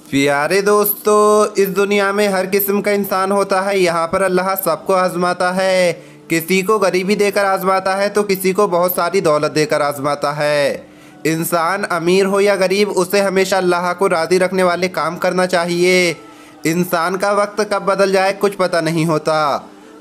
प्यारे दोस्तों, इस दुनिया में हर किस्म का इंसान होता है। यहाँ पर अल्लाह सबको आजमाता है। किसी को गरीबी देकर आजमाता है तो किसी को बहुत सारी दौलत देकर आजमाता है। इंसान अमीर हो या गरीब, उसे हमेशा अल्लाह को राज़ी रखने वाले काम करना चाहिए। इंसान का वक्त कब बदल जाए कुछ पता नहीं होता।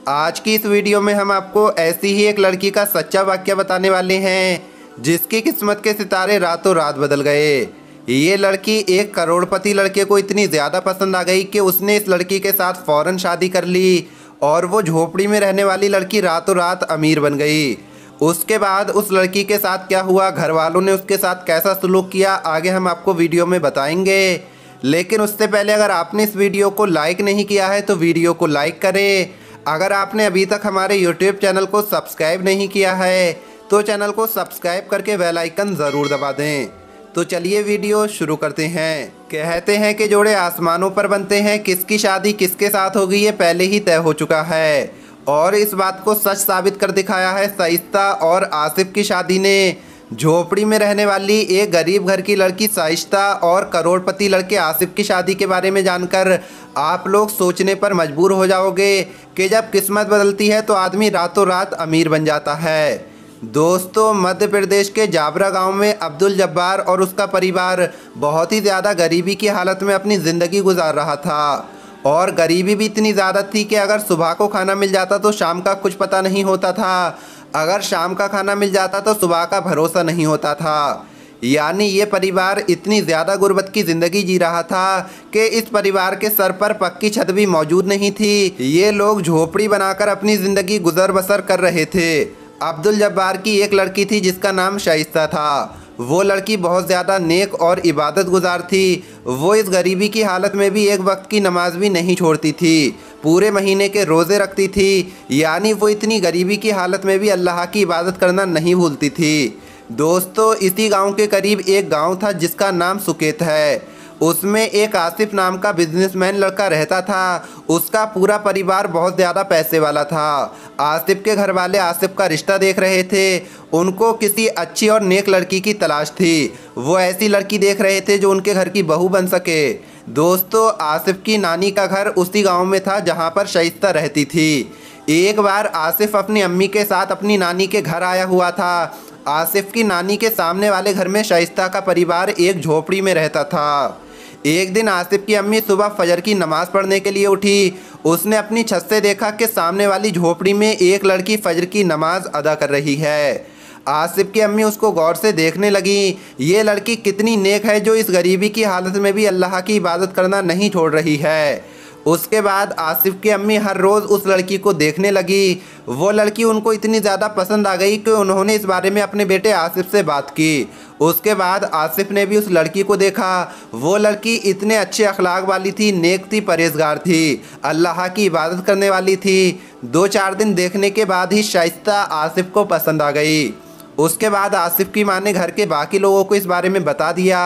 आज की इस वीडियो में हम आपको ऐसी ही एक लड़की का सच्चा वाक़या बताने वाले हैं जिसकी किस्मत के सितारे रातों रात बदल गए। ये लड़की एक करोड़पति लड़के को इतनी ज़्यादा पसंद आ गई कि उसने इस लड़की के साथ फ़ौरन शादी कर ली और वो झोपड़ी में रहने वाली लड़की रातों रात अमीर बन गई। उसके बाद उस लड़की के साथ क्या हुआ, घर वालों ने उसके साथ कैसा सलूक किया, आगे हम आपको वीडियो में बताएंगे। लेकिन उससे पहले अगर आपने इस वीडियो को लाइक नहीं किया है तो वीडियो को लाइक करें। अगर आपने अभी तक हमारे यूट्यूब चैनल को सब्सक्राइब नहीं किया है तो चैनल को सब्सक्राइब करके बेल आइकन ज़रूर दबा दें। तो चलिए वीडियो शुरू करते हैं। कहते हैं कि जोड़े आसमानों पर बनते हैं, किसकी शादी किसके साथ होगी ये पहले ही तय हो चुका है और इस बात को सच साबित कर दिखाया है शाइस्ता और आसिफ की शादी ने। झोपड़ी में रहने वाली एक गरीब घर की लड़की शाइस्ता और करोड़पति लड़के आसिफ की शादी के बारे में जानकर आप लोग सोचने पर मजबूर हो जाओगे कि जब किस्मत बदलती है तो आदमी रातों रात अमीर बन जाता है। दोस्तों, मध्य प्रदेश के जाबरा गांव में अब्दुल जब्बार और उसका परिवार बहुत ही ज़्यादा गरीबी की हालत में अपनी ज़िंदगी गुजार रहा था और गरीबी भी इतनी ज़्यादा थी कि अगर सुबह को खाना मिल जाता तो शाम का कुछ पता नहीं होता था, अगर शाम का खाना मिल जाता तो सुबह का भरोसा नहीं होता था। यानी ये परिवार इतनी ज़्यादा गुर्बत की ज़िंदगी जी रहा था कि इस परिवार के सर पर पक्की छत भी मौजूद नहीं थी। ये लोग झोपड़ी बनाकर अपनी ज़िंदगी गुजर बसर कर रहे थे। अब्दुल जब्बार की एक लड़की थी जिसका नाम शाइस्ता था। वो लड़की बहुत ज़्यादा नेक और इबादत गुजार थी। वो इस गरीबी की हालत में भी एक वक्त की नमाज भी नहीं छोड़ती थी, पूरे महीने के रोज़े रखती थी। यानी वो इतनी गरीबी की हालत में भी अल्लाह की इबादत करना नहीं भूलती थी। दोस्तों, इसी गांव के करीब एक गांव था जिसका नाम सुकेत है। उसमें एक आसिफ नाम का बिजनेसमैन लड़का रहता था। उसका पूरा परिवार बहुत ज़्यादा पैसे वाला था। आसिफ के घर वाले आसिफ का रिश्ता देख रहे थे। उनको किसी अच्छी और नेक लड़की की तलाश थी। वो ऐसी लड़की देख रहे थे जो उनके घर की बहू बन सके। दोस्तों, आसिफ की नानी का घर उसी गांव में था जहां पर शाइस्ता रहती थी। एक बार आसिफ अपनी अम्मी के साथ अपनी नानी के घर आया हुआ था। आसिफ की नानी के सामने वाले घर में शाइस्ता का परिवार एक झोपड़ी में रहता था। एक दिन आसिफ की अम्मी सुबह फजर की नमाज़ पढ़ने के लिए उठी। उसने अपनी छत से देखा कि सामने वाली झोपड़ी में एक लड़की फजर की नमाज़ अदा कर रही है। आसिफ की अम्मी उसको गौर से देखने लगी। ये लड़की कितनी नेक है जो इस गरीबी की हालत में भी अल्लाह की इबादत करना नहीं छोड़ रही है। उसके बाद आसिफ की अम्मी हर रोज़ उस लड़की को देखने लगी। वो लड़की उनको इतनी ज़्यादा पसंद आ गई कि उन्होंने इस बारे में अपने बेटे आसिफ से बात की। उसके बाद आसिफ ने भी उस लड़की को देखा। वो लड़की इतने अच्छे अखलाक वाली थी, नेक थी, परहेजगार थी, अल्लाह की इबादत करने वाली थी। 2-4 दिन देखने के बाद ही शाइस्ता आसिफ को पसंद आ गई। उसके बाद आसिफ की माँ ने घर के बाकी लोगों को इस बारे में बता दिया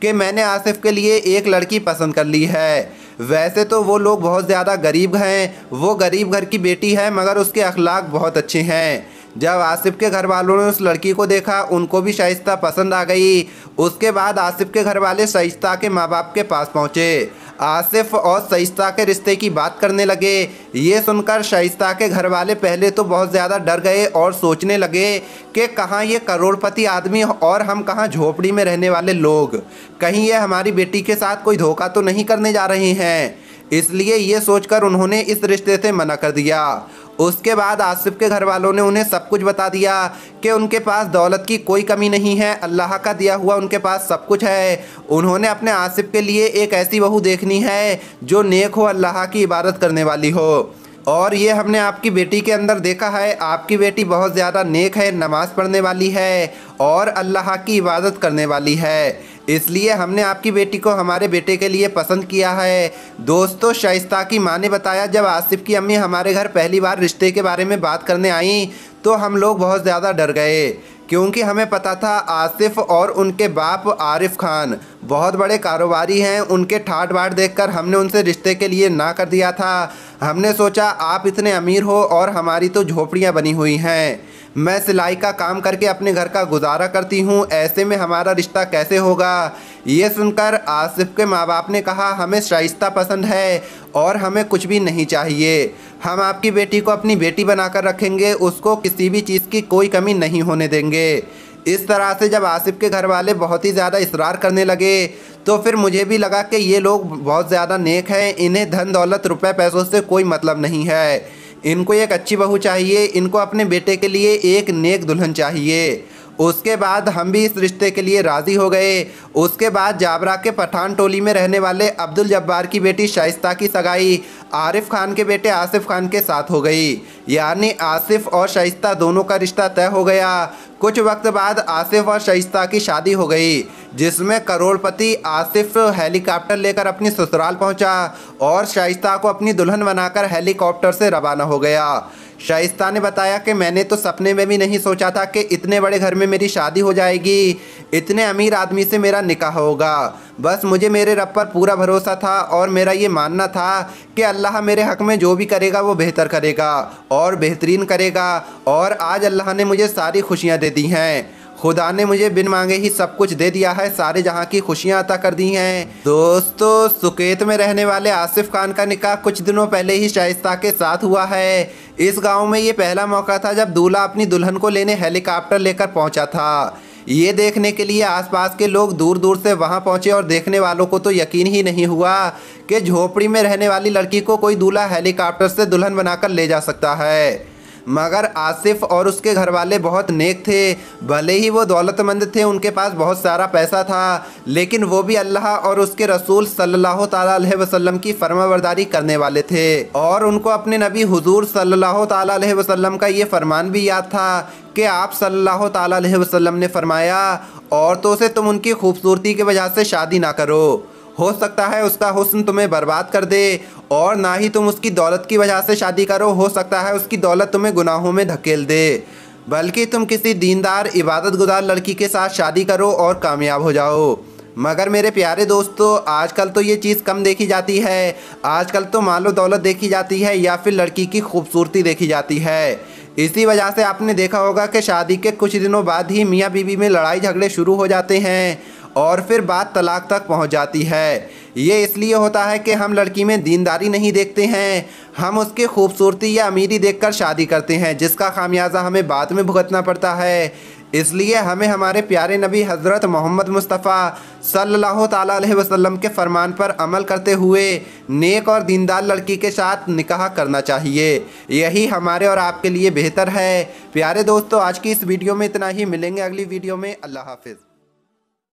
कि मैंने आसिफ के लिए एक लड़की पसंद कर ली है। वैसे तो वो लोग बहुत ज़्यादा गरीब हैं, वो गरीब घर की बेटी है, मगर उसके अखलाक बहुत अच्छे हैं। जब आसिफ के घर वालों ने उस लड़की को देखा, उनको भी शाइस्ता पसंद आ गई। उसके बाद आसिफ के घर वाले शाइस्ता के माँ बाप के पास पहुँचे। आसिफ और शाइस्ता के रिश्ते की बात करने लगे। ये सुनकर शाइस्ता के घर वाले पहले तो बहुत ज़्यादा डर गए और सोचने लगे कि कहाँ ये करोड़पति आदमी और हम कहाँ झोपड़ी में रहने वाले लोग, कहीं ये हमारी बेटी के साथ कोई धोखा तो नहीं करने जा रहे हैं। इसलिए ये सोचकर उन्होंने इस रिश्ते से मना कर दिया। उसके बाद आसिफ के घर वालों ने उन्हें सब कुछ बता दिया कि उनके पास दौलत की कोई कमी नहीं है, अल्लाह का दिया हुआ उनके पास सब कुछ है। उन्होंने अपने आसिफ के लिए एक ऐसी बहू देखनी है जो नेक हो, अल्लाह की इबादत करने वाली हो। और ये हमने आपकी बेटी के अंदर देखा है, आपकी बेटी बहुत ज़्यादा नेक है, नमाज़ पढ़ने वाली है और अल्लाह की इबादत करने वाली है। इसलिए हमने आपकी बेटी को हमारे बेटे के लिए पसंद किया है। दोस्तों, शाइस्ता की माँ ने बताया, जब आसिफ की अम्मी हमारे घर पहली बार रिश्ते के बारे में बात करने आई तो हम लोग बहुत ज़्यादा डर गए, क्योंकि हमें पता था आसिफ और उनके बाप आरिफ खान बहुत बड़े कारोबारी हैं। उनके ठाट बाट देखकर हमने उनसे रिश्ते के लिए ना कर दिया था। हमने सोचा आप इतने अमीर हो और हमारी तो झोपड़ियाँ बनी हुई हैं, मैं सिलाई का काम करके अपने घर का गुजारा करती हूँ, ऐसे में हमारा रिश्ता कैसे होगा। ये सुनकर आसिफ के माँ बाप ने कहा, हमें शाइस्ता पसंद है और हमें कुछ भी नहीं चाहिए। हम आपकी बेटी को अपनी बेटी बनाकर रखेंगे, उसको किसी भी चीज़ की कोई कमी नहीं होने देंगे। इस तरह से जब आसिफ के घर वाले बहुत ही ज़्यादा इसरार करने लगे तो फिर मुझे भी लगा कि ये लोग बहुत ज़्यादा नेक हैं, इन्हें धन दौलत रुपए पैसों से कोई मतलब नहीं है। इनको एक अच्छी बहू चाहिए, इनको अपने बेटे के लिए एक नेक दुल्हन चाहिए। उसके बाद हम भी इस रिश्ते के लिए राज़ी हो गए। उसके बाद जाबरा के पठान टोली में रहने वाले अब्दुल जब्बार की बेटी शाइस्ता की सगाई आरिफ खान के बेटे आसिफ खान के साथ हो गई। यानी आसिफ और शाइस्ता दोनों का रिश्ता तय हो गया। कुछ वक्त बाद आसिफ और शाइस्ता की शादी हो गई, जिसमें करोड़पति आसिफ हेलीकॉप्टर लेकर अपनी ससुराल पहुंचा और शाइस्ता को अपनी दुल्हन बनाकर हेलीकॉप्टर से रवाना हो गया। शाइस्ता ने बताया कि मैंने तो सपने में भी नहीं सोचा था कि इतने बड़े घर में मेरी शादी हो जाएगी, इतने अमीर आदमी से मेरा निकाह होगा। बस मुझे मेरे रब पर पूरा भरोसा था और मेरा ये मानना था कि अल्लाह मेरे हक़ में जो भी करेगा वो बेहतर करेगा और बेहतरीन करेगा। और आज अल्लाह ने मुझे सारी खुशियाँ दे दी हैं। खुदा ने मुझे बिन मांगे ही सब कुछ दे दिया है, सारे जहां की खुशियां अता कर दी हैं। दोस्तों, सुकेत में रहने वाले आसिफ खान का निकाह कुछ दिनों पहले ही शाइस्ता के साथ हुआ है। इस गांव में ये पहला मौका था जब दूल्हा अपनी दुल्हन को लेने हेलीकॉप्टर लेकर पहुंचा था। ये देखने के लिए आसपास के लोग दूर दूर से वहां पहुंचे और देखने वालों को तो यकीन ही नहीं हुआ कि झोपड़ी में रहने वाली लड़की को कोई दूल्हा हेलीकॉप्टर से दुल्हन बनाकर ले जा सकता है। मगर आसिफ और उसके घर वाले बहुत नेक थे। भले ही वो दौलतमंद थे, उनके पास बहुत सारा पैसा था, लेकिन वो भी अल्लाह और उसके रसूल सल्लल्लाहु ताला अलैहि वसल्लम की फरमाबरदारी करने वाले थे। और उनको अपने नबी हुजूर सल्लल्लाहु ताला अलैहि वसल्लम का ये फरमान भी याद था कि आप सल्लल्लाहु ताला अलैहि वसल्लम ने फरमाया, औरतों से तुम उनकी खूबसूरती की वजह से शादी ना करो, हो सकता है उसका हुस्न तुम्हें बर्बाद कर दे, और ना ही तुम उसकी दौलत की वजह से शादी करो, हो सकता है उसकी दौलत तुम्हें गुनाहों में धकेल दे, बल्कि तुम किसी दीनदार इबादत गुजार लड़की के साथ शादी करो और कामयाब हो जाओ। मगर मेरे प्यारे दोस्तों, आजकल तो ये चीज़ कम देखी जाती है। आजकल तो मालो दौलत देखी जाती है या फिर लड़की की खूबसूरती देखी जाती है। इसी वजह से आपने देखा होगा कि शादी के कुछ दिनों बाद ही मियाँ बीवी में लड़ाई झगड़े शुरू हो जाते हैं और फिर बात तलाक तक पहुंच जाती है। ये इसलिए होता है कि हम लड़की में दीनदारी नहीं देखते हैं, हम उसकी खूबसूरती या अमीरी देखकर शादी करते हैं, जिसका खामियाजा हमें बाद में भुगतना पड़ता है। इसलिए हमें हमारे प्यारे नबी हज़रत मोहम्मद मुस्तफ़ा सल्लल्लाहु ताला अलैहि वसल्लम के फरमान पर अमल करते हुए नेक और दीनदार लड़की के साथ निकाह करना चाहिए। यही हमारे और आपके लिए बेहतर है। प्यारे दोस्तों, आज की इस वीडियो में इतना ही। मिलेंगे अगली वीडियो में। अल्लाह हाफिज़।